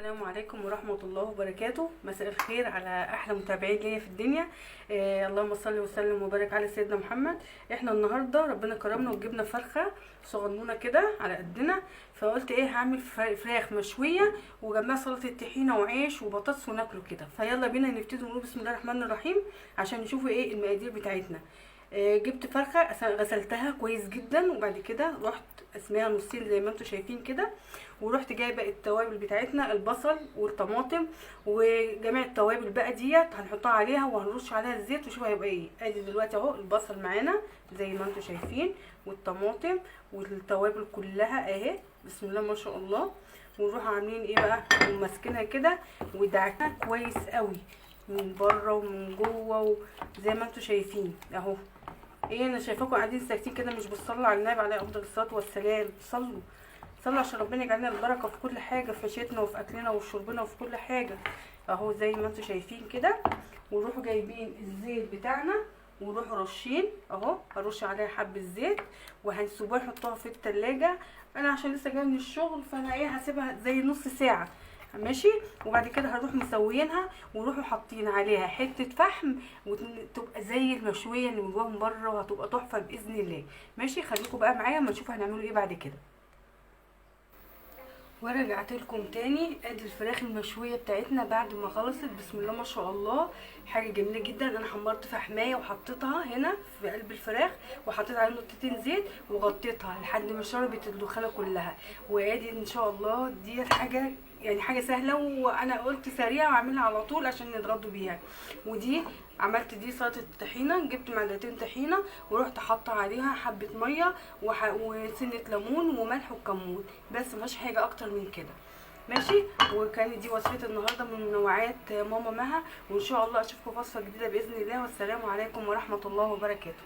السلام عليكم ورحمة الله وبركاته. مساء الخير على أحلى متابعين ليا في الدنيا. اللهم صل وسلم وبارك على سيدنا محمد. احنا النهاردة ربنا كرمنا وجبنا فرخة صغنونة كده على قدنا، فقلت ايه هعمل فراخ مشوية وجنبها سلطة طحينة وعيش وبطاطس وناكله كده. فيلا بينا نبتدي نقول بسم الله الرحمن الرحيم عشان نشوفوا ايه المقادير بتاعتنا. جبت فرخة غسلتها كويس جدا، وبعد كده رحت اسميها نصين زي ما انتم شايفين كده، ورحت جايبه التوابل بتاعتنا البصل والطماطم وجميع التوابل بقى ديت هنحطها عليها وهنرش عليها الزيت وشوف هيبقى ايه. ادي دلوقتي اهو البصل معانا زي ما انتم شايفين والطماطم والتوابل كلها اهي بسم الله ما شاء الله. ونروح عاملين ايه بقى وماسكينها كده ودعكناها كويس قوي من بره ومن جوه زي ما انتم شايفين اهو. ايه انا شايفاكم قاعدين ساكتين كده مش بتصلوا على النبي عليه افضل الصلاه والسلام. صلوا عشان ربنا يجعلنا البركه في كل حاجه، في مشيتنا وفي اكلنا وفي شربنا وفي كل حاجه اهو زي ما انتم شايفين كده. ونروحوا جايبين الزيت بتاعنا ونروحوا رشين اهو، هرش عليها حبه زيت وهنسيبوها نحطوها في التلاجة. انا عشان لسه جايه من الشغل فانا ايه هسيبها زي نص ساعه ماشي. وبعد كده هنروح مسويينها ونروحوا حاطين عليها حته فحم وتبقى زي المشويه اللي من جوه من بره وهتبقى تحفه باذن الله. ماشي خليكم بقى معايا اما نشوف هنعملوا ايه بعد كده. ورجعت لكم تاني. ادي الفراخ المشويه بتاعتنا بعد ما خلصت بسم الله ما شاء الله، حاجه جميله جدا. انا حمرت فحمايه وحطيتها هنا في قلب الفراخ وحطيت عليها نقطتين زيت وغطيتها لحد ما شربت الدخانه كلها. وادي ان شاء الله ديت حاجه يعني حاجه سهله، وانا قلت سريعه واعملها على طول عشان نتغدوا بيها. ودي عملت دي سلطه الطحينه، جبت معلقتين طحينه ورحت حاطه عليها حبه ميه وسنه ليمون وملح وكمون، بس مش حاجه اكتر من كده ماشي. وكانت دي وصفه النهارده من نوعات ماما مها، وان شاء الله اشوفكم في وصفه جديده باذن الله. والسلام عليكم ورحمه الله وبركاته.